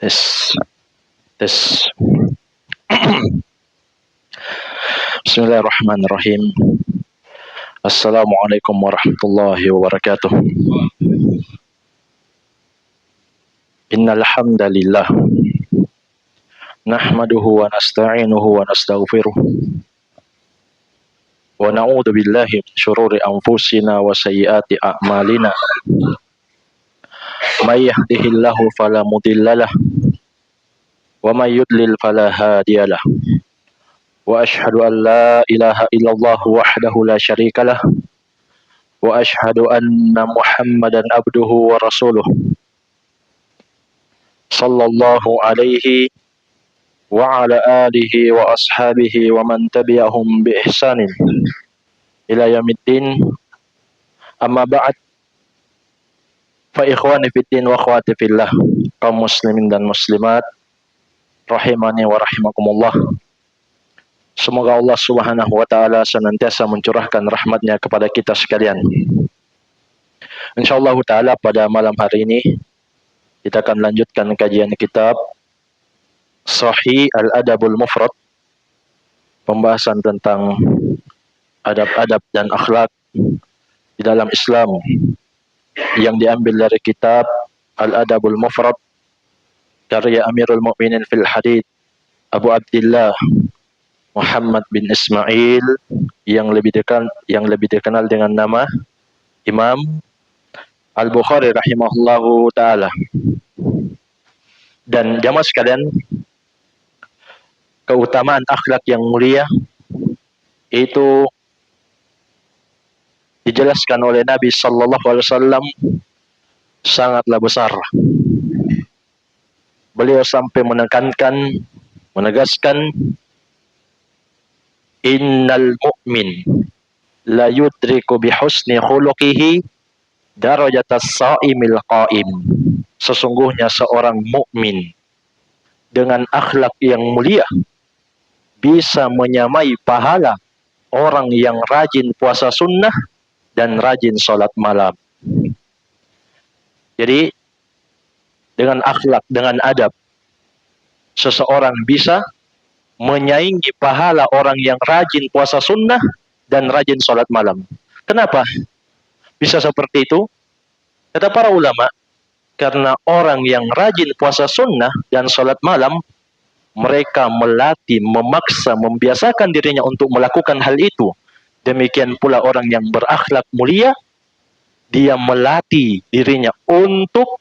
Tes, tes. Bismillahirrahmanirrahim. Assalamualaikum warahmatullahi wabarakatuh. Innal hamdalillah nahmaduhu wa nasta'inuhu wa nastaghfiruh wa na'udzu billahi min syururi anfusina wa sayyiati a'malina. May yahdihillahu fala mudhillalah wa may yudlil fala hadiyalah. Wa asyhadu an la ilaha illallah wahdahu la syarikalah wa asyhadu anna Muhammadan abduhu wa rasuluh sallallahu alaihi wa ala alihi wa ashabihi wa man tabi'ahum bi ihsanin ila yaumiddin. Amma ba'd, fa ikhwani fiddin wa akhwati fillah, kaum muslimin dan muslimat rahimani wa rahimakumullah. Semoga Allah Subhanahu wa taala senantiasa mencurahkan rahmatnya kepada kita sekalian. Insyaallah taala pada malam hari ini kita akan lanjutkan kajian kitab Sahih Al-Adabul Mufrad, pembahasan tentang adab-adab dan akhlak di dalam Islam yang diambil dari kitab Al-Adabul Mufrad karya Amirul Mukminin fil Hadits Abu Abdillah Muhammad bin Ismail yang lebih dikenal dengan nama Imam Al-Bukhari rahimahullahu taala. Dan jamaah sekalian, keutamaan akhlak yang mulia itu dijelaskan oleh Nabi sallallahu alaihi wasallam sangatlah besar. Beliau sampai menegaskan innal mu'min la yudriku bi husni khuluqihi darajatas sha'imil qa'im. Sesungguhnya seorang mukmin dengan akhlak yang mulia bisa menyamai pahala orang yang rajin puasa sunnah dan rajin sholat malam. Jadi dengan akhlak, dengan adab, seseorang bisa menyaingi pahala orang yang rajin puasa sunnah dan rajin sholat malam. Kenapa bisa seperti itu? Kata para ulama, karena orang yang rajin puasa sunnah dan sholat malam, mereka melatih, memaksa, membiasakan dirinya untuk melakukan hal itu. Demikian pula orang yang berakhlak mulia, dia melatih dirinya untuk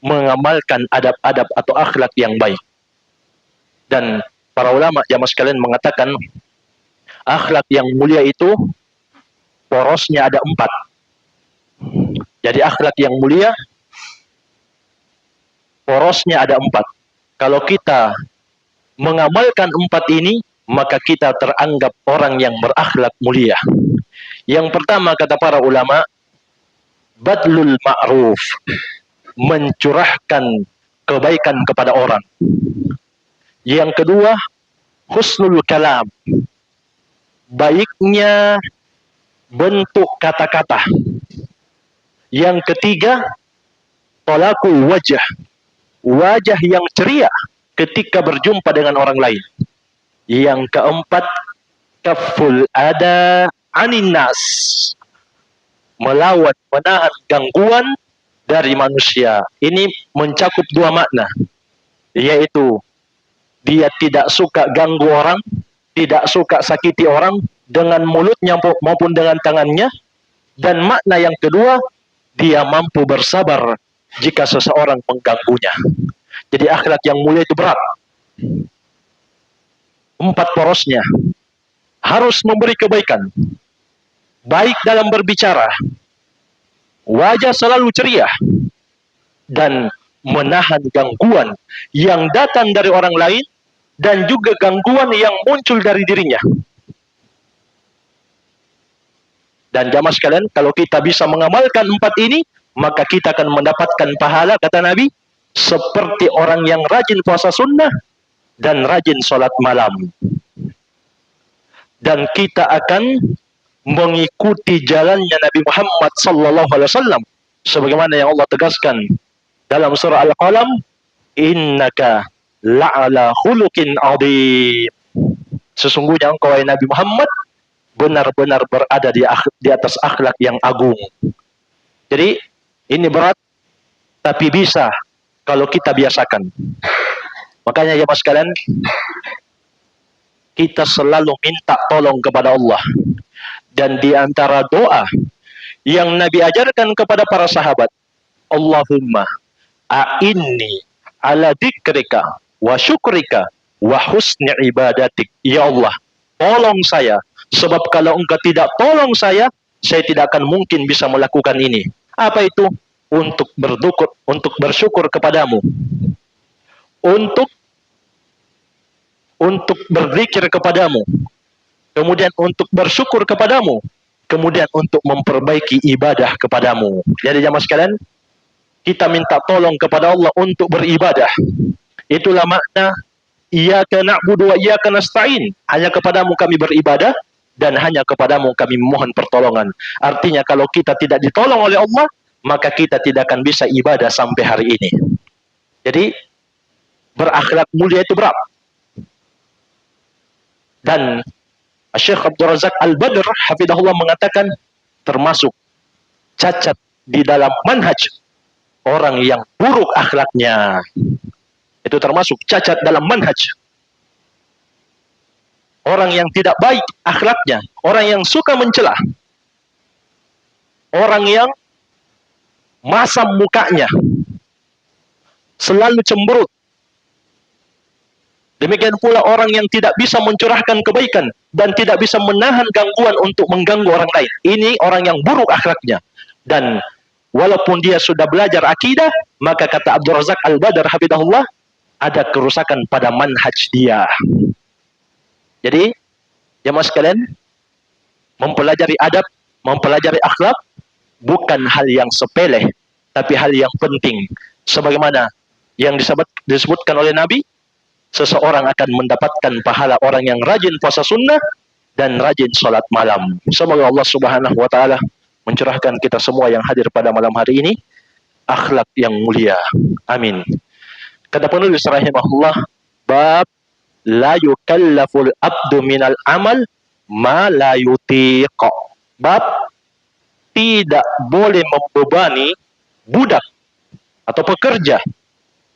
mengamalkan adab-adab atau akhlak yang baik. Dan para ulama jamaah sekalian mengatakan akhlak yang mulia itu porosnya ada 4. Jadi akhlak yang mulia porosnya ada 4. Kalau kita mengamalkan 4 ini, maka kita teranggap orang yang berakhlak mulia. Yang pertama kata para ulama, badlul ma'ruf, mencurahkan kebaikan kepada orang. Yang kedua, husnul kalam, baiknya bentuk kata-kata. Yang ketiga, talaqul wajah, wajah yang ceria ketika berjumpa dengan orang lain. Yang keempat, kaful ada anin nas, melawan, menahan gangguan dari manusia. Ini mencakup 2 makna, yaitu dia tidak suka ganggu orang, tidak suka sakiti orang dengan mulutnya maupun dengan tangannya. Dan makna yang kedua, dia mampu bersabar jika seseorang mengganggunya. Jadi akhlak yang mulia itu berat. 4 porosnya. Harus memberi kebaikan, baik dalam berbicara, wajah selalu ceria, dan menahan gangguan yang datang dari orang lain dan juga gangguan yang muncul dari dirinya. Dan jamaah sekalian, kalau kita bisa mengamalkan 4 ini, maka kita akan mendapatkan pahala, kata Nabi, seperti orang yang rajin puasa sunnah dan rajin sholat malam. Dan kita akan mengikuti jalannya Nabi Muhammad sallallahu alaihi wasallam sebagaimana yang Allah tegaskan dalam surah Al-Qalam, innaka la'ala khuluqin adzim. Sesungguhnya engkau wahai Nabi Muhammad benar-benar berada di atas akhlak yang agung. Jadi ini berat tapi bisa kalau kita biasakan. Makanya ya mas sekalian, kita selalu minta tolong kepada Allah. Dan di antara doa yang Nabi ajarkan kepada para sahabat, Allahumma a'inni ala dzikrika wa syukrika wa husni ibadatik. Ya Allah, tolong saya, sebab kalau engkau tidak tolong saya tidak akan mungkin bisa melakukan ini. Apa itu? Untuk bersyukur kepadamu, untuk berzikir kepadamu, kemudian untuk bersyukur kepadamu, kemudian untuk memperbaiki ibadah kepadamu. Jadi jamaah sekalian, kita minta tolong kepada Allah untuk beribadah. Itulah makna iyyaka na'budu wa iyyaka nasta'in. Hanya kepadamu kami beribadah dan hanya kepadamu kami memohon pertolongan. Artinya kalau kita tidak ditolong oleh Allah, maka kita tidak akan bisa ibadah sampai hari ini. Jadi berakhlak mulia itu berat. Dan Syekh Abdul Razak Al-Badr hafidahullah mengatakan termasuk cacat di dalam manhaj orang yang buruk akhlaknya. Itu termasuk cacat dalam manhaj orang yang tidak baik akhlaknya, orang yang suka mencela, orang yang masam mukanya, selalu cemberut. Demikian pula orang yang tidak bisa mencurahkan kebaikan dan tidak bisa menahan gangguan untuk mengganggu orang lain. Ini orang yang buruk akhlaknya. Dan walaupun dia sudah belajar akidah, maka kata Abdul Razak Al-Badr hafidahullah, ada kerusakan pada manhaj dia. Jadi, jemaah sekalian, mempelajari adab, mempelajari akhlak bukan hal yang sepele, tapi hal yang penting. Sebagaimana yang disebutkan oleh Nabi, seseorang akan mendapatkan pahala orang yang rajin puasa sunnah dan rajin sholat malam. Semoga Allah Subhanahu wa Ta'ala mencurahkan kita semua yang hadir pada malam hari ini akhlak yang mulia. Amin. Kata penulis rahimahullah, bab la yukallaful abdu minal amal ma la yutiq. Bab tidak boleh membebani budak atau pekerja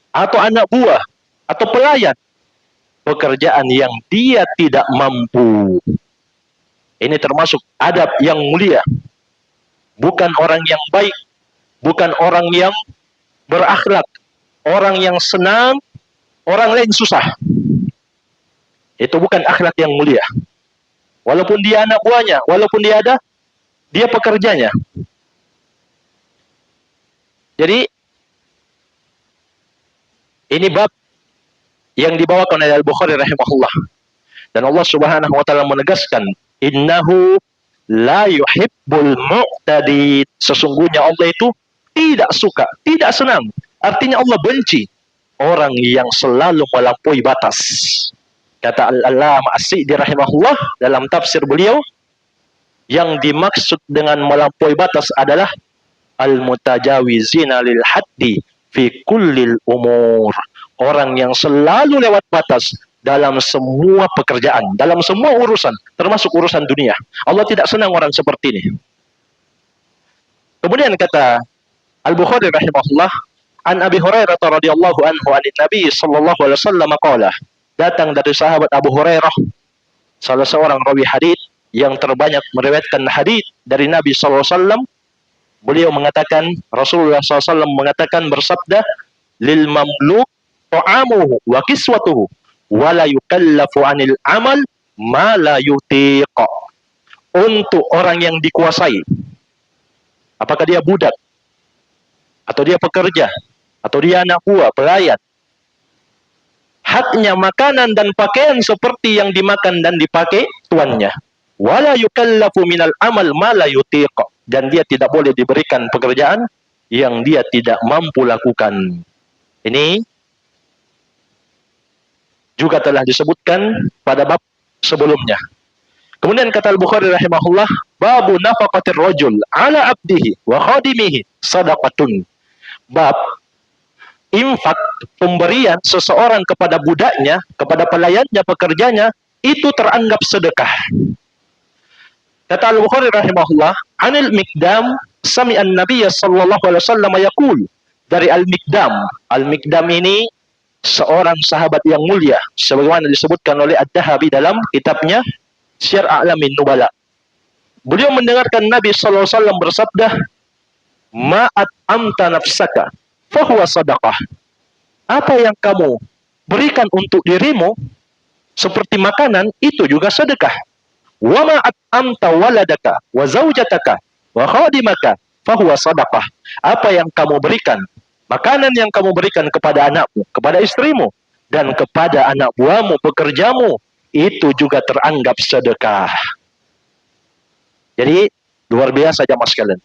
atau anak buah atau pelayan pekerjaan yang dia tidak mampu. Ini termasuk adab yang mulia. Bukan orang yang baik, bukan orang yang berakhlak, orang yang senang orang lain susah. Itu bukan akhlak yang mulia. Walaupun dia anak buahnya, walaupun dia ada, dia pekerjanya. Jadi ini bab yang dibawakan oleh Al-Bukhari rahimahullah. Dan Allah Subhanahu wa Ta'ala menegaskan, innahu la yuhibbul mu'tadid. Sesungguhnya Allah itu tidak suka, tidak senang. Artinya Allah benci orang yang selalu melampaui batas. Kata Al-Allamah As-Sa'di rahimahullah dalam tafsir beliau, yang dimaksud dengan melampaui batas adalah al-mutajawizina lil haddi fi kullil umur. Orang yang selalu lewat batas dalam semua pekerjaan, dalam semua urusan, termasuk urusan dunia. Allah tidak senang orang seperti ini. Kemudian kata Al-Bukhari rahimahullah, an Abi Hurairah radhiyallahu anhu anin Nabi sallallahu alaihi wasallam qala, datang dari sahabat Abu Hurairah, salah seorang rawi hadis yang terbanyak meriwayatkan hadis dari Nabi sallallahu alaihi wasallam. Beliau mengatakan, Rasulullah sallallahu alaihi wasallam mengatakan, bersabda, lil mamluk ta'amuhu wa kiswatuhu wa la yukallafu 'anil amal ma la yutiq. Untuk orang yang dikuasai, apakah dia budak atau dia pekerja atau dia anak buah, pelayan, haknya makanan dan pakaian seperti yang dimakan dan dipakai tuannya. Wala yukallafu minal amal ma la yutiq. Dan dia tidak boleh diberikan pekerjaan yang dia tidak mampu lakukan. Ini juga telah disebutkan pada bab sebelumnya. Kemudian kata Al-Bukhari rahimahullah, babu nafaqatir rajul ala abdihi wa khadimihi sadaqatun. Bab infak, pemberian seseorang kepada budaknya, kepada pelayannya, pekerjanya, itu teranggap sedekah. Kata Al-Bukhari rahimahullah, anil Mikdam sami'an Nabiya sallallahu alaihi wasallam yaqul, dari Al-Mikdam. Al-Mikdam ini seorang sahabat yang mulia, sebagaimana disebutkan oleh Ad-Dahabi dalam kitabnya Syiar A'lamin Nubala. Beliau mendengarkan Nabi sallallahu alaihi wasallam bersabda, "Ma'at amta nafsaka, fahuwa sadaqah." Apa yang kamu berikan untuk dirimu seperti makanan, itu juga sedekah. Wa ma'at amta waladaka wa zaujataka wa khadimaka fahuwa sadaqah. Apa yang kamu berikan, makanan yang kamu berikan kepada anakmu, kepada istrimu, dan kepada anak buahmu, pekerjamu, itu juga teranggap sedekah. Jadi luar biasa jamaah sekalian.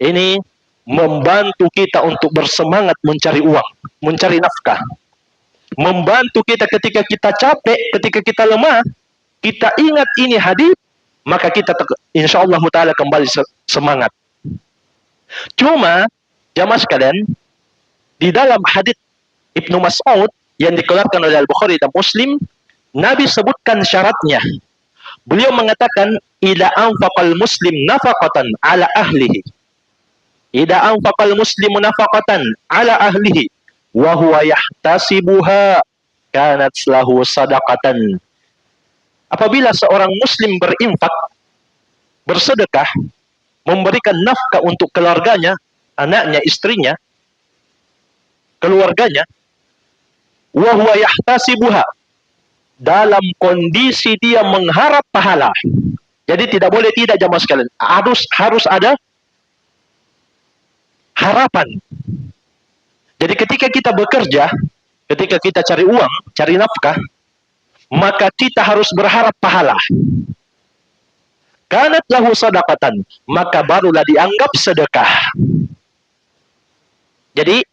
Ini membantu kita untuk bersemangat mencari uang, mencari nafkah. Membantu kita ketika kita capek, ketika kita lemah, kita ingat ini hadis, maka kita insyaallah taala kembali semangat. Cuma jamaah sekalian, di dalam hadis Ibnu Mas'ud yang dikeluarkan oleh Al-Bukhari dan Muslim, Nabi sebutkan syaratnya. Beliau mengatakan, "Idza anfaqal muslim nafaqatan ala ahlihi." Idza anfaqal muslimu nafaqatan ala ahlihi wa huwa yahtasibuha kanat lahu sadaqatan. Apabila seorang muslim berinfak, bersedekah, memberikan nafkah untuk keluarganya, anaknya, istrinya, keluarganya, wa huwa yahtasibuha, dalam kondisi dia mengharap pahala. Jadi tidak boleh tidak jamaah sekalian. Harus ada harapan. Jadi ketika kita bekerja, ketika kita cari uang, cari nafkah, maka kita harus berharap pahala. Kanat lahu sadaqatan, maka barulah dianggap sedekah. Jadi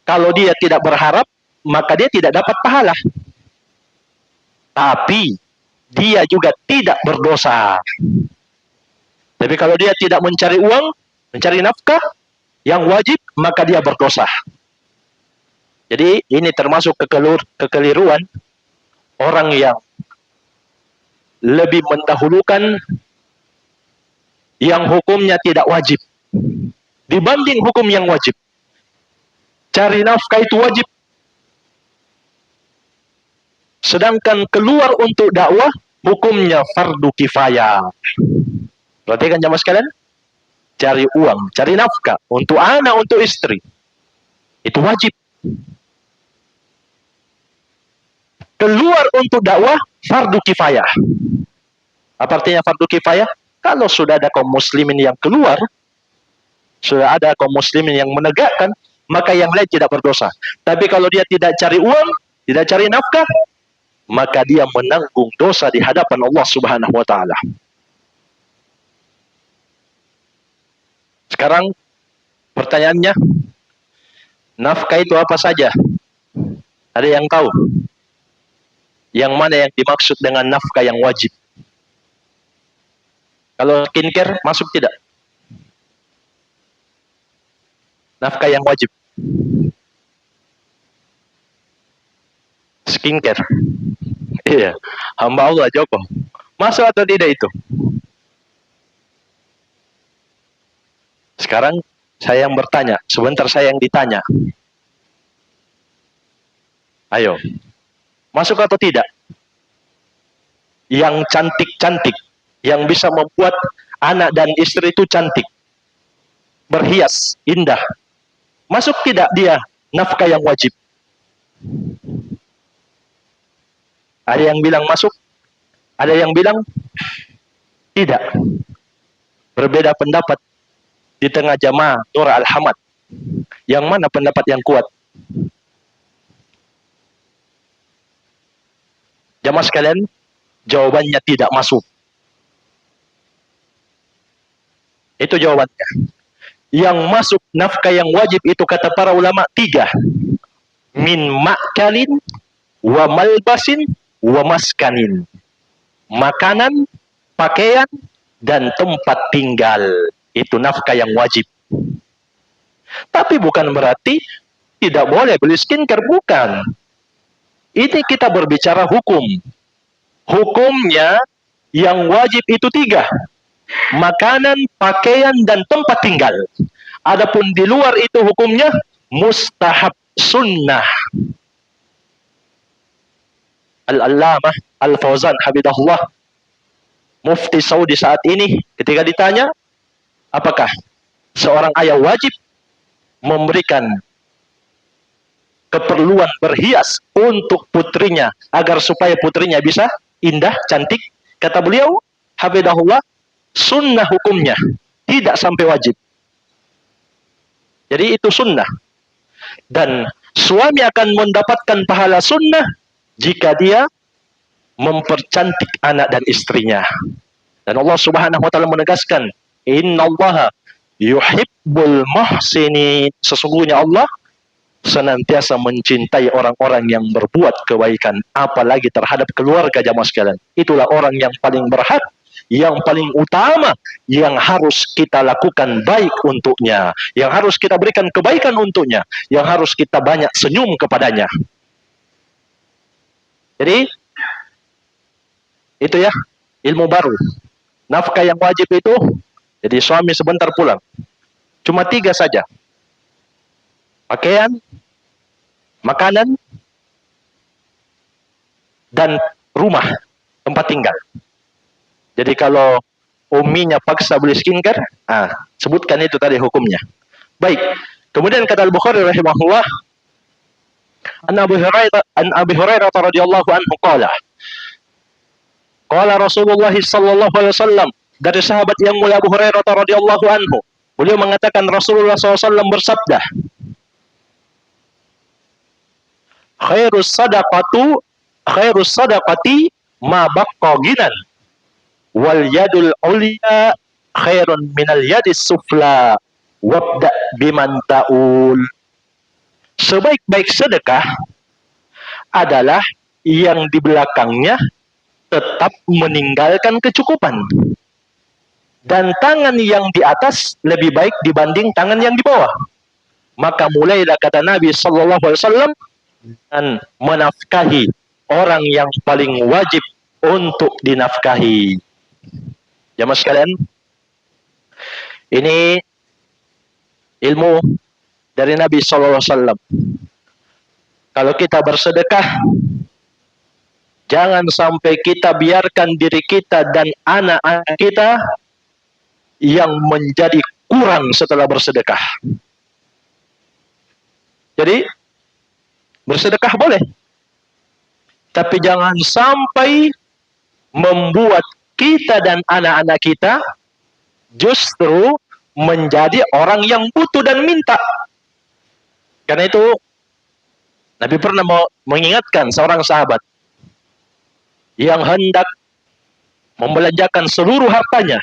kalau dia tidak berharap, maka dia tidak dapat pahala. Tapi dia juga tidak berdosa. Tapi kalau dia tidak mencari uang, mencari nafkah yang wajib, maka dia berdosa. Jadi ini termasuk kekeliruan orang yang lebih mendahulukan yang hukumnya tidak wajib dibanding hukum yang wajib. Cari nafkah itu wajib, sedangkan keluar untuk dakwah hukumnya fardu kifayah. Perhatikan jamaah sekalian, cari uang, cari nafkah untuk anak, untuk istri, itu wajib. Keluar untuk dakwah fardu kifayah. Apa artinya fardu kifayah? Kalau sudah ada kaum muslimin yang keluar, sudah ada kaum muslimin yang menegakkan, maka yang lain tidak berdosa. Tapi kalau dia tidak cari uang, tidak cari nafkah, maka dia menanggung dosa di hadapan Allah Subhanahu wa taala. Sekarang pertanyaannya, nafkah itu apa saja? Ada yang tahu? Yang mana yang dimaksud dengan nafkah yang wajib? Kalau skincare masuk tidak? Nafkah yang wajib. Skincare. Iya, hamba Allah Joko. Masuk atau tidak itu? Sekarang saya yang bertanya, sebentar saya yang ditanya. Ayo, masuk atau tidak? Yang cantik-cantik, yang bisa membuat anak dan istri itu cantik, berhias, indah, masuk tidak dia nafkah yang wajib? Ada yang bilang masuk, ada yang bilang tidak. Berbeda pendapat di tengah jamaah Nur Al-Hamad. Yang mana pendapat yang kuat? Jamaah sekalian, jawabannya tidak masuk. Itu jawabannya. Yang masuk nafkah yang wajib itu kata para ulama 3. Min ma'kalin wa malbasin wa maskanin. Makanan, pakaian, dan tempat tinggal. Itu nafkah yang wajib. Tapi bukan berarti tidak boleh beli skincare, bukan. Ini kita berbicara hukum. Hukumnya yang wajib itu 3. Makanan, pakaian, dan tempat tinggal. Adapun di luar itu hukumnya mustahab, sunnah. Al-Allamah Al-Fauzan Habibullah, Mufti Saudi saat ini, ketika ditanya apakah seorang ayah wajib memberikan keperluan berhias untuk putrinya agar supaya putrinya bisa indah, cantik, kata beliau Habibullah, sunnah hukumnya, tidak sampai wajib. Jadi itu sunnah. Dan suami akan mendapatkan pahala sunnah jika dia mempercantik anak dan istrinya. Dan Allah Subhanahu wa taala menegaskan, "Innallaha yuhibbul muhsinin." Sesungguhnya Allah senantiasa mencintai orang-orang yang berbuat kebaikan, apalagi terhadap keluarga. Jamaah sekalian, itulah orang yang paling berhak, yang paling utama, yang harus kita lakukan baik untuknya, yang harus kita berikan kebaikan untuknya, yang harus kita banyak senyum kepadanya. Jadi itu ya, ilmu baru. Nafkah yang wajib itu, jadi suami sebentar pulang, cuma 3 saja. Pakaian, makanan, dan rumah, tempat tinggal. Jadi kalau uminya paksa beli skincare, sebutkan itu tadi hukumnya. Baik, kemudian kata Al-Bukhari rahimahullah, an Abi Hurairah radhiyallahu anhu qala Rasulullah sallallahu alaihi wasallam, dari sahabat yang mulia Abu Hurairah radhiyallahu anhu, beliau mengatakan Rasulullah SAW bersabda, khairus sadaqati ma baqqa ginan wal yadul ulya khairun minal yadis sufla wabda biman ta'ul. Sebaik-baik sedekah adalah yang di belakangnya tetap meninggalkan kecukupan, dan tangan yang di atas lebih baik dibanding tangan yang di bawah. Maka mulailah, kata Nabi sallallahu alaihi wasallam, dan menafkahi orang yang paling wajib untuk dinafkahi. Jamaah sekalian, ini ilmu dari Nabi sallallahu alaihi wasallam. Kalau kita bersedekah, jangan sampai kita biarkan diri kita dan anak-anak kita yang menjadi kurang setelah bersedekah. Jadi bersedekah boleh, tapi jangan sampai membuat kita dan anak-anak kita justru menjadi orang yang butuh dan minta. Karena itu Nabi pernah mengingatkan seorang sahabat yang hendak membelanjakan seluruh hartanya,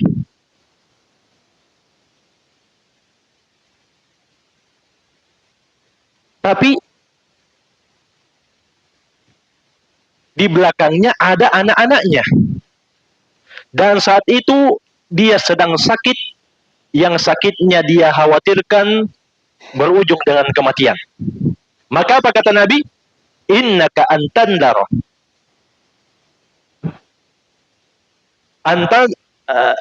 tapi di belakangnya ada anak-anaknya, dan saat itu dia sedang sakit, yang sakitnya dia khawatirkan berujung dengan kematian. Maka apa kata Nabi? Innaka antandaro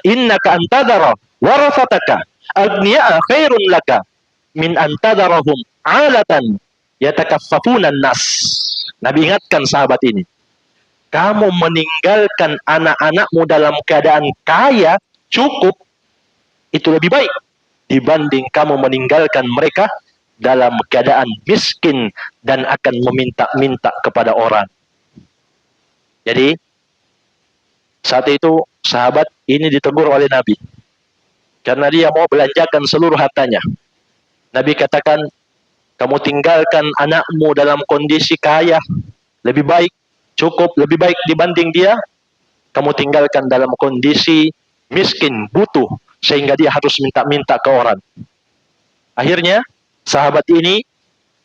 innaka antadara warasataka agniya khairun laka min antadarahum alatan yatakaffafuna nas. Nabi ingatkan sahabat ini, kamu meninggalkan anak-anakmu dalam keadaan kaya, cukup, itu lebih baik dibanding kamu meninggalkan mereka dalam keadaan miskin dan akan meminta-minta kepada orang. Jadi saat itu sahabat ini ditegur oleh Nabi karena dia mau belanjakan seluruh hartanya. Nabi katakan, kamu tinggalkan anakmu dalam kondisi kaya, lebih baik, cukup, lebih baik dibanding dia kamu tinggalkan dalam kondisi miskin, butuh, sehingga dia harus minta-minta ke orang. Akhirnya sahabat ini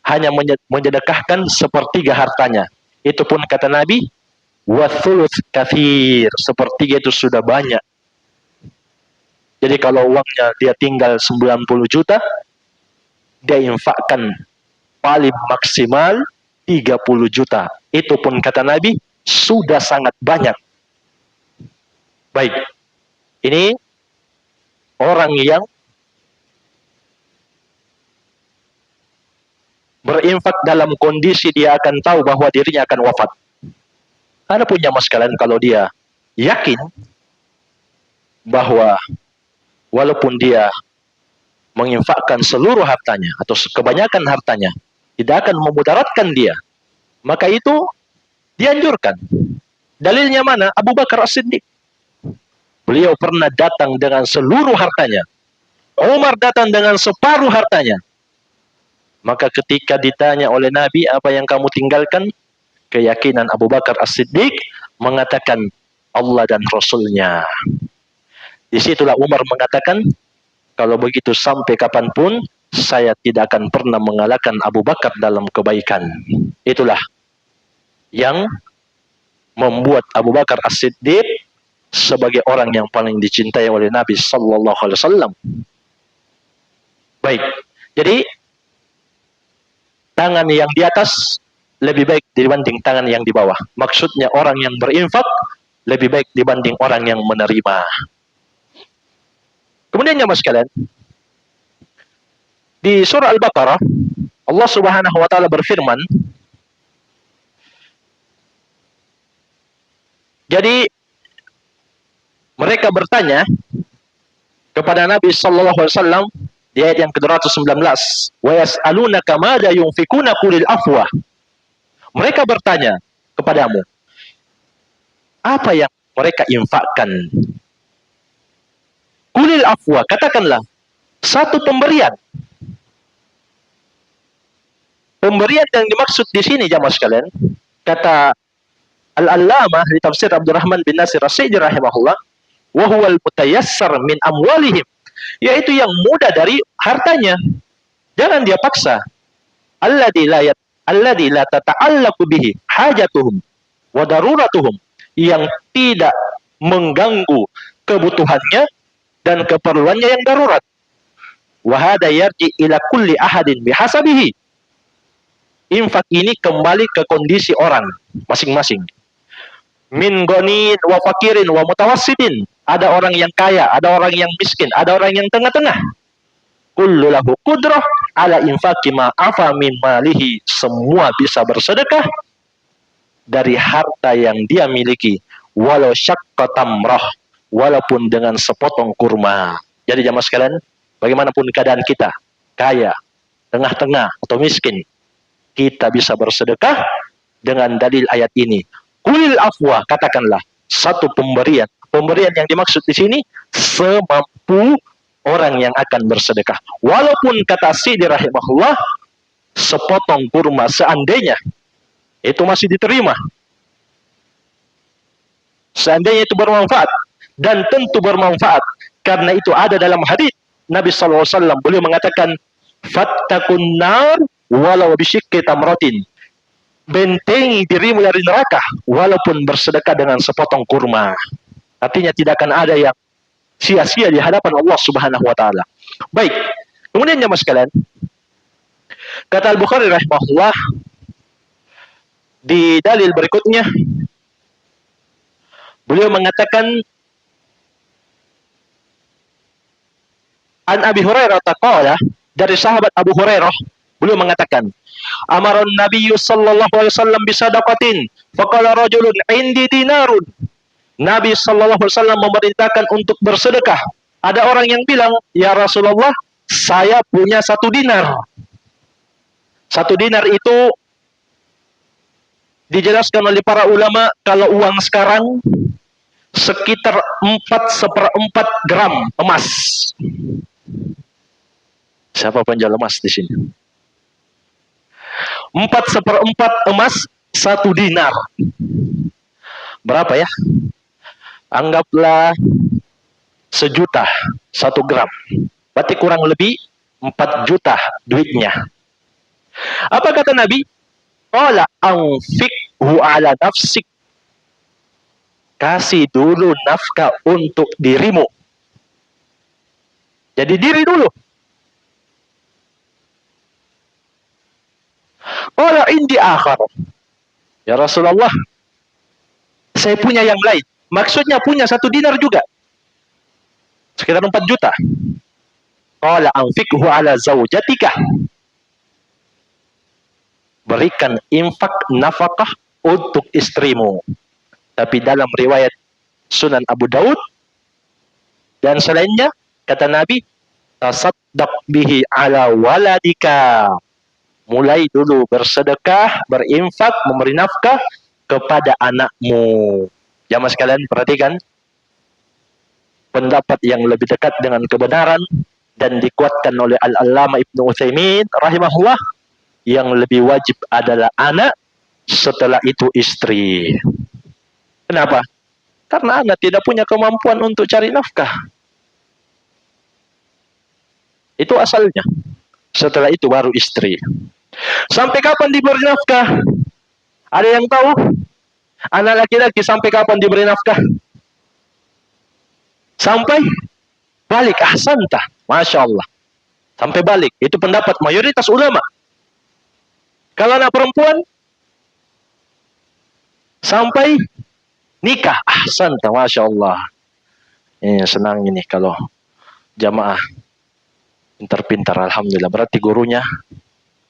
hanya menyedekahkan 1/3 hartanya. Itu pun kata Nabi, wathuluts kathir, 1/3 itu sudah banyak. Jadi kalau uangnya dia tinggal 90 juta, dia infakkan paling maksimal 30 juta. Itu pun kata Nabi sudah sangat banyak. Baik, ini orang yang berinfak dalam kondisi dia akan tahu bahwa dirinya akan wafat. Ada punya mas kalian, kalau dia yakin bahwa walaupun dia menginfakkan seluruh hartanya atau kebanyakan hartanya tidak akan memudaratkan dia, maka itu dianjurkan. Dalilnya mana? Abu Bakar As-Siddiq. Beliau pernah datang dengan seluruh hartanya. Umar datang dengan separuh hartanya. Maka ketika ditanya oleh Nabi, apa yang kamu tinggalkan? Keyakinan Abu Bakar As-Siddiq mengatakan Allah dan Rasulnya. Disitulah Umar mengatakan, kalau begitu sampai kapanpun saya tidak akan pernah mengalahkan Abu Bakar dalam kebaikan. Itulah yang membuat Abu Bakar As-Siddiq sebagai orang yang paling dicintai oleh Nabi Sallallahu Alaihi Wasallam. Baik, jadi tangan yang di atas lebih baik dibanding tangan yang di bawah. Maksudnya orang yang berinfak lebih baik dibanding orang yang menerima. Kemudian ya mas sekalian, di surah Al-Baqarah Allah Subhanahu wa taala berfirman, jadi mereka bertanya kepada Nabi sallallahu alaihi wasallam di ayat yang ke-219, wa yas'alunaka madza yunfikuna qulil afwa. Mereka bertanya kepadamu, apa yang mereka infakkan? Qulil afwa, katakanlah satu pemberian. Pemberian yang dimaksud di sini jamaah sekalian, kata Al-Allamah di tafsir Abdurrahman bin Nasir As-Sa'di rahimahullah, wa huwal mutayassar min amwalihim, yaitu yang mudah dari hartanya. Jangan dia paksa. Alladzi la tata'allaqu bihi hajatuhum wa daruratuhum, yang tidak mengganggu kebutuhannya dan keperluannya yang darurat. Wa hada yarji ila kulli ahadin bihasabihi. Infak ini kembali ke kondisi orang masing-masing. Min ghanin wa fakirin wa mutawassitin. Ada orang yang kaya, ada orang yang miskin, ada orang yang tengah-tengah. Kullu lahu qudrah ala infaqi ma afa min malihi. Semua bisa bersedekah dari harta yang dia miliki, walau syaqqa tamrah, walaupun dengan sepotong kurma. Jadi jamaah sekalian, bagaimanapun keadaan kita, kaya, tengah-tengah atau miskin, kita bisa bersedekah dengan dalil ayat ini. Qulil afwa, katakanlah satu pemberian. Pemberian yang dimaksud di sini semampu orang yang akan bersedekah. Walaupun kata Sidi rahimahullah, sepotong kurma seandainya itu masih diterima. Seandainya itu bermanfaat, dan tentu bermanfaat, karena itu ada dalam hadis Nabi sallallahu alaihi wasallam, beliau mengatakan, "Fattakun nar walau bisyikki tamratin." Bentengi dirimu dari neraka walaupun bersedekah dengan sepotong kurma. Artinya tidak akan ada yang sia-sia di hadapan Allah Subhanahu wa taala. Baik. Kemudian jemaah sekalian, kata Al-Bukhari rahimahullah di dalil berikutnya, beliau mengatakan, an Abi Hurairah taqala, dari sahabat Abu Hurairah, beliau mengatakan, amaran Nabi sallallahu alaihi wasallam bisadaqatin, faqala rajulun indi dinarun. Nabi sallallahu alaihi wasallam memerintahkan untuk bersedekah. Ada orang yang bilang, ya Rasulullah, saya punya 1 dinar. 1 dinar itu dijelaskan oleh para ulama, kalau uang sekarang sekitar 4/4 gram emas. Siapa penjual emas di sini? 4/4 emas 1 dinar. Berapa ya? Anggaplah 1 juta 1 gram. Berarti kurang lebih 4 juta duitnya. Apa kata Nabi? Qala anfiqhu ala nafsik. Kasih dulu nafkah untuk dirimu. Jadi diri dulu. indi akhar. Ya Rasulullah, saya punya yang lain. Maksudnya punya 1 dinar juga. Sekitar 4 juta. Qala anfiqhu ala zaujatika. Berikan infak nafkah untuk istrimu. Tapi dalam riwayat Sunan Abu Daud dan selainnya, kata Nabi, tasaddaq bihi ala waladika. Mulai dulu bersedekah, berinfak, memberi nafkah kepada anakmu. Jamaah sekalian, perhatikan pendapat yang lebih dekat dengan kebenaran dan dikuatkan oleh Al-Allamah Ibnu Utsaimin rahimahullah, yang lebih wajib adalah anak, setelah itu istri. Kenapa? Karena anak tidak punya kemampuan untuk cari nafkah. Itu asalnya. Setelah itu baru istri. Sampai kapan diberi nafkah? Ada yang tahu? Anak laki-laki sampai kapan diberi nafkah? Sampai balik. Ahsanta. Masya Allah. Sampai balik. Itu pendapat mayoritas ulama. Kalau anak perempuan, sampai nikah. Ahsanta. Masya Allah. Senang ini kalau jamaah pintar-pintar. Alhamdulillah. Berarti gurunya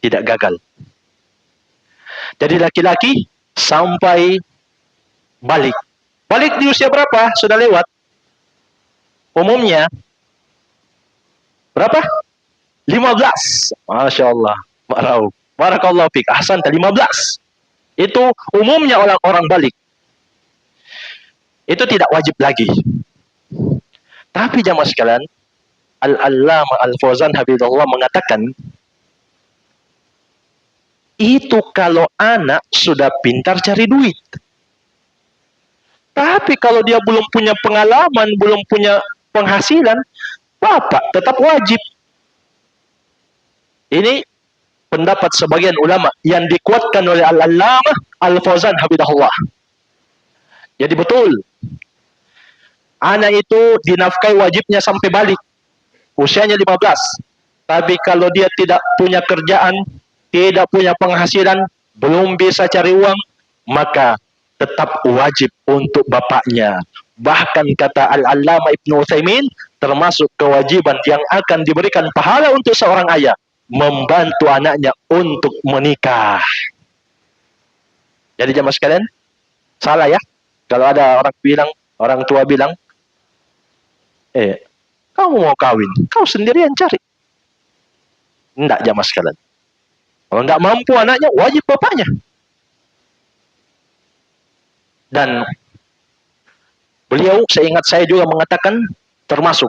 tidak gagal. Jadi laki-laki sampai balik. Balik di usia berapa? Sudah lewat. Umumnya berapa? 15. Masya Allah. Marau. Barakallahu fiik. Ahsanta, 15. Itu umumnya orang-orang balik. Itu tidak wajib lagi. Tapi jamaah sekalian, Al-Allamah Al-Fauzan hafizahullah mengatakan, itu kalau anak sudah pintar cari duit. Tapi kalau dia belum punya pengalaman, belum punya penghasilan, bapak tetap wajib. Ini pendapat sebagian ulama yang dikuatkan oleh Al-Allamah Al-Fauzan hafizahullah. Jadi betul, anak itu dinafkahi wajibnya sampai balik. Usianya 15. Tapi kalau dia tidak punya kerjaan, tidak punya penghasilan, belum bisa cari uang, maka tetap wajib untuk bapaknya. Bahkan kata Al-Allamah Ibnu Utsaimin, termasuk kewajiban yang akan diberikan pahala untuk seorang ayah, membantu anaknya untuk menikah. Jadi jamaah sekalian, salah ya kalau ada orang tua bilang, kamu mau kawin, kau sendirian cari. Enggak jamaah sekalian. Kalau enggak mampu anaknya, wajib bapaknya. Dan beliau, seingat saya juga mengatakan, termasuk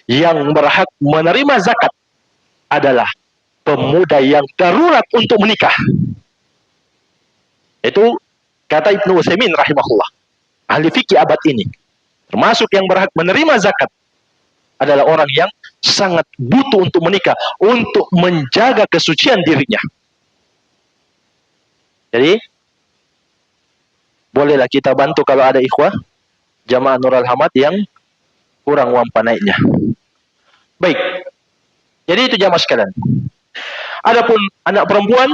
yang berhak menerima zakat adalah pemuda yang darurat untuk menikah. Itu kata Ibnu Utsaimin rahimahullah, ahli fikih abad ini. Termasuk yang berhak menerima zakat adalah orang yang sangat butuh untuk menikah, untuk menjaga kesucian dirinya. Jadi bolehlah kita bantu kalau ada ikhwah jamaah Nurul Hamad yang kurang uang panaiknya. Baik. Jadi itu jamaah sekalian. Adapun anak perempuan,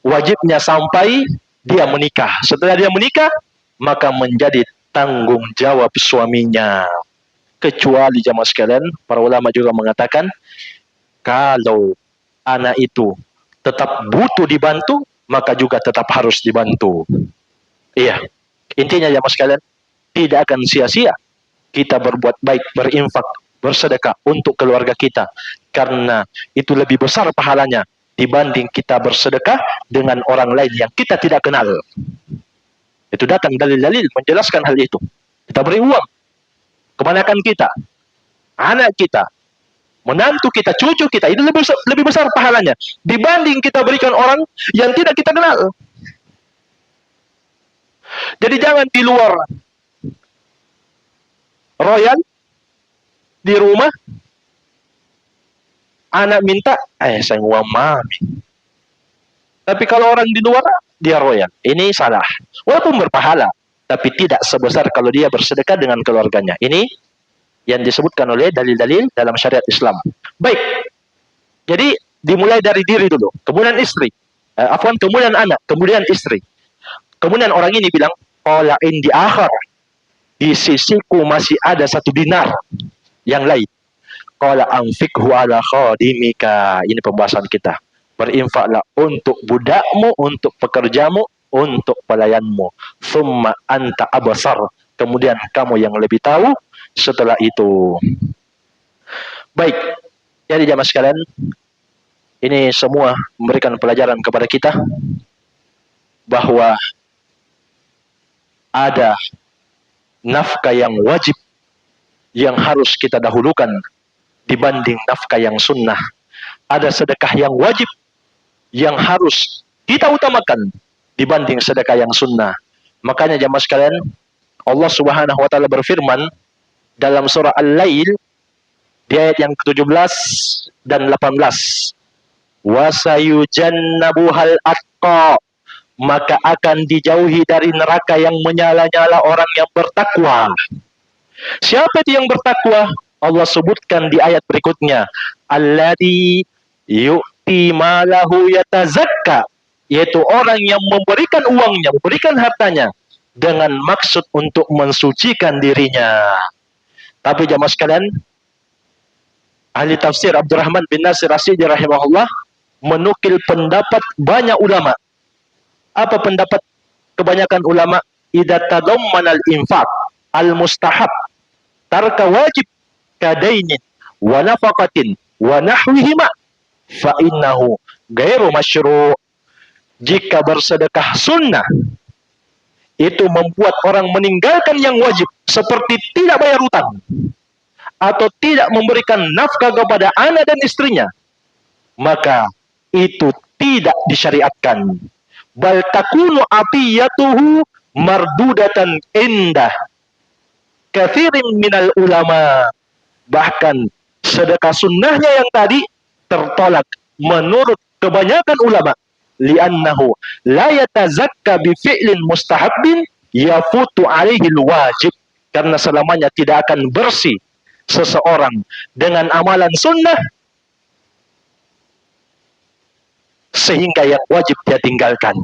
wajibnya sampai dia menikah. Setelah dia menikah, maka menjadi tanggung jawab suaminya. Kecuali jamaah sekalian, para ulama juga mengatakan, kalau anak itu tetap butuh dibantu, maka juga tetap harus dibantu. Iya. Intinya jamaah sekalian, tidak akan sia-sia kita berbuat baik, berinfak, bersedekah untuk keluarga kita. Karena itu lebih besar pahalanya dibanding kita bersedekah dengan orang lain yang kita tidak kenal. Itu datang dalil-dalil menjelaskan hal itu. Kita beri uang, kebanyakan kita, anak kita, menantu kita, cucu kita, itu lebih besar pahalanya dibanding kita berikan orang yang tidak kita kenal. Jadi jangan di luar royal, di rumah anak minta, saya uang mami. Tapi kalau orang di luar, dia royal. Ini salah. Walaupun berpahala, tapi tidak sebesar kalau dia bersedekah dengan keluarganya. Ini yang disebutkan oleh dalil-dalil dalam syariat Islam. Baik. Jadi Dimulai dari diri dulu, kemudian istri. Kemudian anak, kemudian istri. Kemudian orang ini bilang, qala indi akhar, di sisiku masih ada 1 dinar yang lain. Qala anfikhu ala khadimika. Ini pembahasan kita. Berinfaklah untuk budakmu, untuk pekerjamu, untuk pelayanmu. Thumma anta abasar. Kemudian kamu yang lebih tahu setelah itu. Baik. Jadi jamaah sekalian, ini semua memberikan pelajaran kepada kita bahwa ada nafkah yang wajib yang harus kita dahulukan dibanding nafkah yang sunnah. Ada sedekah yang wajib yang harus kita utamakan dibanding sedekah yang sunnah. Makanya jamaah sekalian, Allah Subhanahu wa taala berfirman dalam surah Al-Lail di ayat yang ke-17 dan 18. Wa sayujannabuhal atqa, maka akan dijauhi dari neraka yang menyala-nyala orang yang bertakwa. Siapa itu yang bertakwa? Allah sebutkan di ayat berikutnya, alladzi yu'ti malahu yatazakka, yaitu orang yang memberikan uangnya, memberikan hartanya dengan maksud untuk mensucikan dirinya. Tapi jamaah sekalian, ahli tafsir Abdurrahman bin Nasir As-Sa'di rahimahullah menukil pendapat banyak ulama. Apa pendapat kebanyakan ulama? Idza tadammanal infaq al-mustahab tarka wajib kadainin wa nafaqatin wa nahwihima fa innahu ghairu masyru'. Jika bersedekah sunnah itu membuat orang meninggalkan yang wajib, seperti tidak bayar hutang atau tidak memberikan nafkah kepada anak dan istrinya, maka itu tidak disyariatkan. Bal takunu atiyatuhu mardudatan indah kathirin minal ulama. Bahkan sedekah sunnahnya yang tadi tertolak menurut kebanyakan ulama, li'annahu la yatazakka bi fi'lin mustahabbin yafutu alaihi wajib, karena selamanya tidak akan bersih seseorang dengan amalan sunnah sehingga yang wajib dia tinggalkan.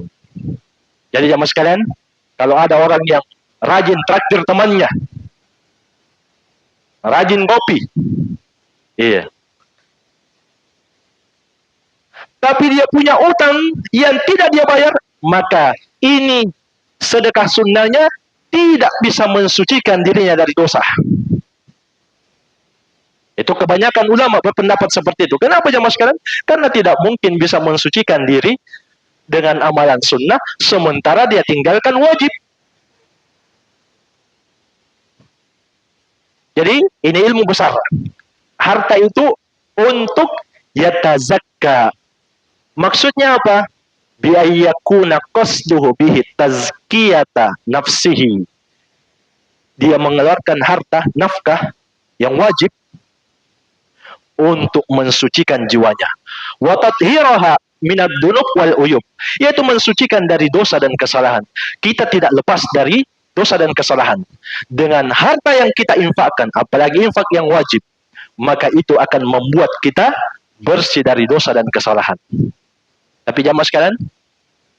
Jadi jamaah sekalian, kalau ada orang yang rajin traktir temannya, rajin kopi, iya, tapi dia punya utang yang tidak dia bayar, maka ini sedekah sunnahnya tidak bisa mensucikan dirinya dari dosa. Itu kebanyakan ulama berpendapat seperti itu. Kenapa jamaah sekalian? Karena tidak mungkin bisa mensucikan diri dengan amalan sunnah sementara dia tinggalkan wajib. Jadi ini ilmu besar. Harta itu untuk yatazakka. Maksudnya apa? Biayyakuna qasduhu bihi tazkiyata nafsihi. Dia mengeluarkan harta, nafkah yang wajib untuk mensucikan jiwanya. Wa tathhiraha minad dunub wal uyub, yaitu mensucikan dari dosa dan kesalahan. Kita tidak lepas dari dosa dan kesalahan. Dengan harta yang kita infakkan, apalagi infak yang wajib, maka itu akan membuat kita bersih dari dosa dan kesalahan. Tapi jamaah sekalian,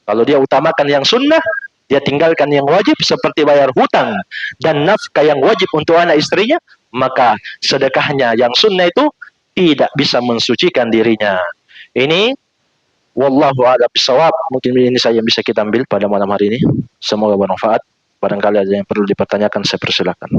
kalau dia utamakan yang sunnah, dia tinggalkan yang wajib seperti bayar hutang dan nafkah yang wajib untuk anak istrinya, maka sedekahnya yang sunnah itu tidak bisa mensucikan dirinya. Ini wallahu a'lam bishawab. Mungkin ini saja yang bisa kita ambil pada malam hari ini. Semoga bermanfaat. Barangkali ada yang perlu dipertanyakan, saya persilakan.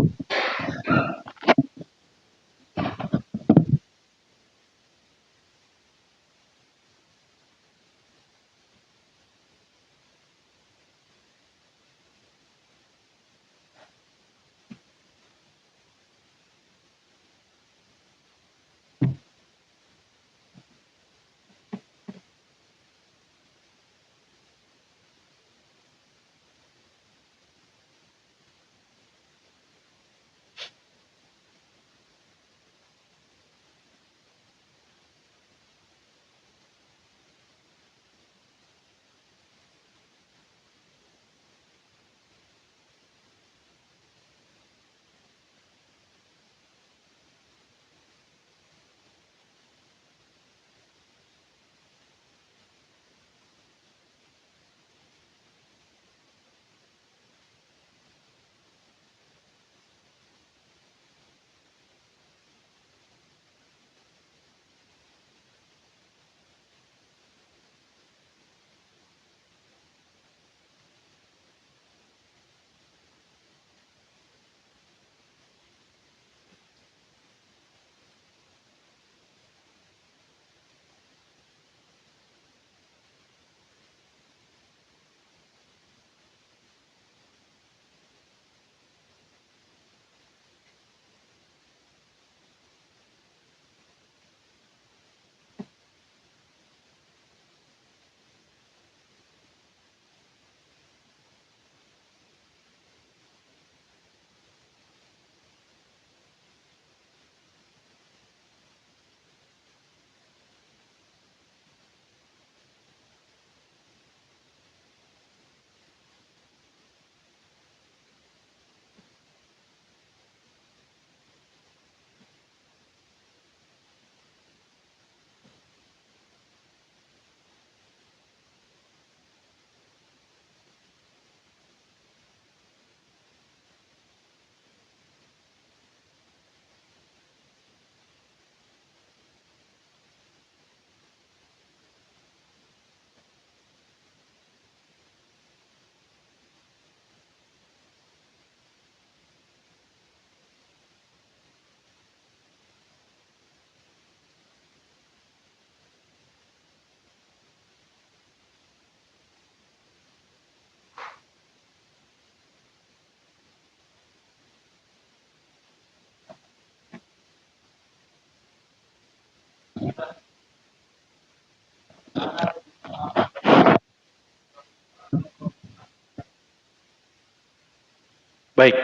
Baik,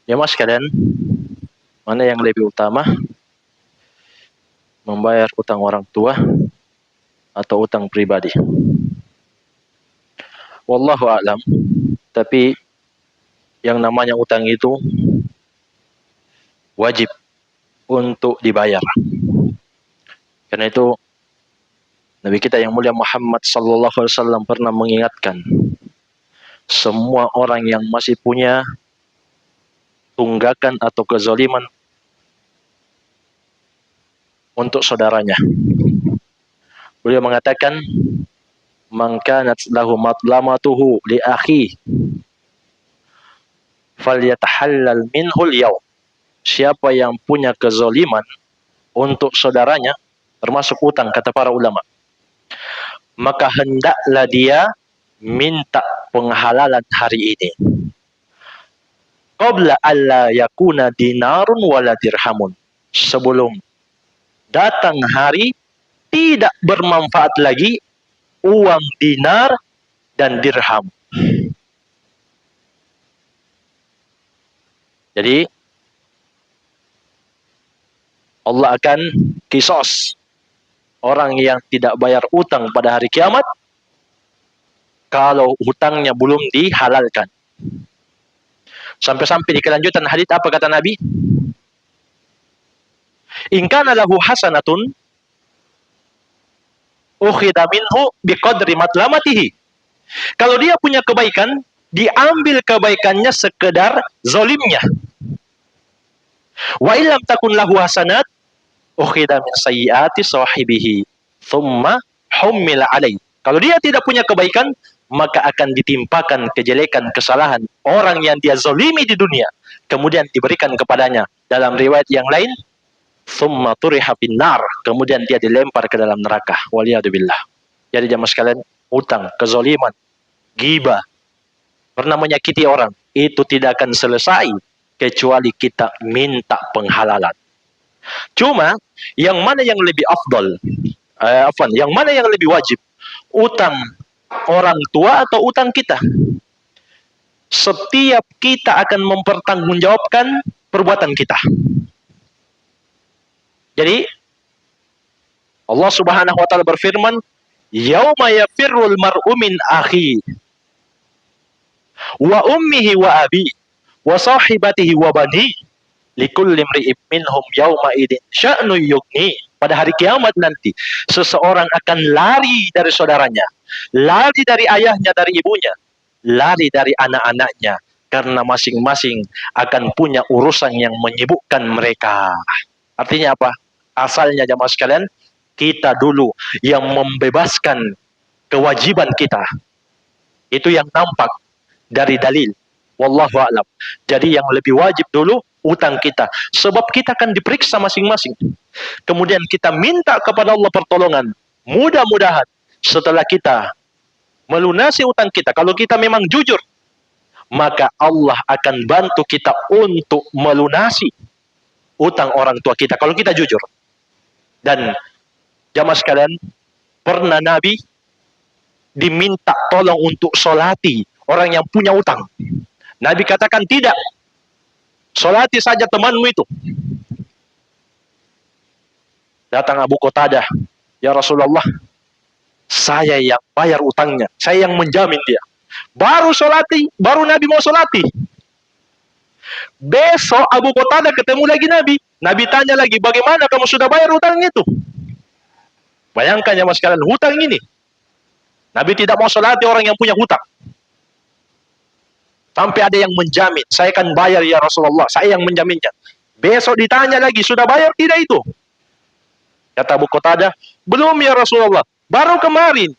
ya mas kalian, mana yang lebih utama? Membayar utang orang tua atau utang pribadi? Wallahu a'lam. Tapi yang namanya utang itu wajib untuk dibayar. Karena itu Nabi kita yang mulia Muhammad sallallahu alaihi wasallam pernah mengingatkan semua orang yang masih punya tunggakan atau kezaliman untuk saudaranya. Beliau mengatakan, "Man kanat lahu matlamatuhu li akhi falyatahallal minhul yaum." Siapa yang punya kezaliman untuk saudaranya, termasuk utang kata para ulama, maka hendaklah dia minta penghalalan hari ini. Qabla alla yakuna dinarun wala dirhamun. Sebelum datang hari tidak bermanfaat lagi uang dinar dan dirham. Jadi Allah akan kisos orang yang tidak bayar utang pada hari kiamat kalau hutangnya belum dihalalkan. Sampai-sampai di kelanjutan hadits apa kata Nabi? In kana lahu hasanatun ukhidha minhu biqadri matlamatihi. Kalau dia punya kebaikan, diambil kebaikannya sekedar zalimnya. Wa illam takun lahu hasanat ukhidha min sayyiati sahibihi thumma hummila alai. Kalau dia tidak punya kebaikan, maka akan ditimpakan kejelekan kesalahan orang yang dia zalimi di dunia, kemudian diberikan kepadanya. Dalam riwayat yang lain, thumma turiha finnar, kemudian dia dilempar ke dalam neraka. Waliyadzubillah. Jadi jamaah sekalian, utang, kezaliman, ghibah, pernah menyakiti orang, itu tidak akan selesai kecuali kita minta penghalalan. Cuma yang mana yang lebih afdal? Yang mana yang lebih wajib? Utang orang tua atau utang kita? Setiap kita akan mempertanggungjawabkan perbuatan kita. Jadi Allah Subhanahu wa taala berfirman, "Yauma yafirrul mar'u min akhi wa ummihi wa abi wa sahibatihi wa bani likulli imri'in minhum yauma idin sya'nu yughni." Pada hari kiamat nanti, seseorang akan lari dari saudaranya, lari dari ayahnya, dari ibunya, lari dari anak-anaknya, karena masing-masing akan punya urusan yang menyibukkan mereka. Artinya apa? Asalnya jamaah sekalian, kita dulu yang membebaskan kewajiban kita. Itu yang nampak dari dalil. Wallahu a'lam. Jadi yang lebih wajib dulu utang kita. Sebab kita akan diperiksa masing-masing. Kemudian kita minta kepada Allah pertolongan. Mudah-mudahan setelah kita melunasi utang kita, kalau kita memang jujur, maka Allah akan bantu kita untuk melunasi utang orang tua kita kalau kita jujur. Dan jamaah sekalian, pernah Nabi diminta tolong untuk solati orang yang punya utang. Nabi katakan tidak, solati saja temanmu itu. Datang Abu Qatadah, ya Rasulullah, saya yang bayar utangnya, saya yang menjamin dia. Baru solati, baru Nabi mau solati. Besok Abu Qatadah ketemu lagi Nabi. Nabi tanya lagi, bagaimana kamu sudah bayar utangnya itu? Bayangkan ya mas kalian, hutang ini. Nabi tidak mau solati orang yang punya hutang. Sampai ada yang menjamin, saya akan bayar ya Rasulullah, saya yang menjaminnya. Besok ditanya lagi, sudah bayar tidak itu? Kata Abu Qatadah, belum ya Rasulullah, baru kemarin.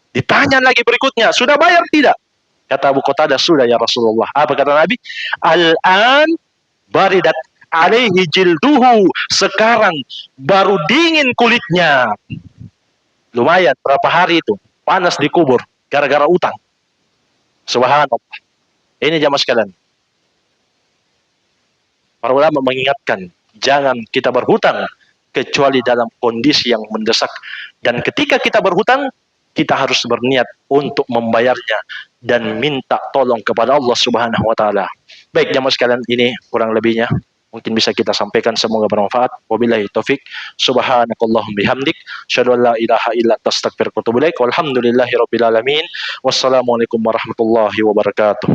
Ditanya lagi berikutnya, sudah bayar tidak? Kata Abu Qatadah, sudah ya Rasulullah. Apa kata Nabi? Al-an baridat alaihi jilduhu. Sekarang baru dingin kulitnya. Lumayan, berapa hari itu? Panas di kubur, gara-gara utang. Subhanallah. Ini jamaah sekalian. Para ulama mengingatkan, jangan kita berhutang kecuali dalam kondisi yang mendesak. Dan ketika kita berhutang, kita harus berniat untuk membayarnya dan minta tolong kepada Allah Subhanahu wa taala. Baik jamaah sekalian, ini kurang lebihnya mungkin bisa kita sampaikan, semoga bermanfaat. Wabillahi taufik. Subhanakallahumma bihamdik, asyhadu an la ilaha illa anta astaghfiruka wa atubu ilaik. Walhamdulillahirabbil alamin. Wassalamualaikum warahmatullahi wabarakatuh.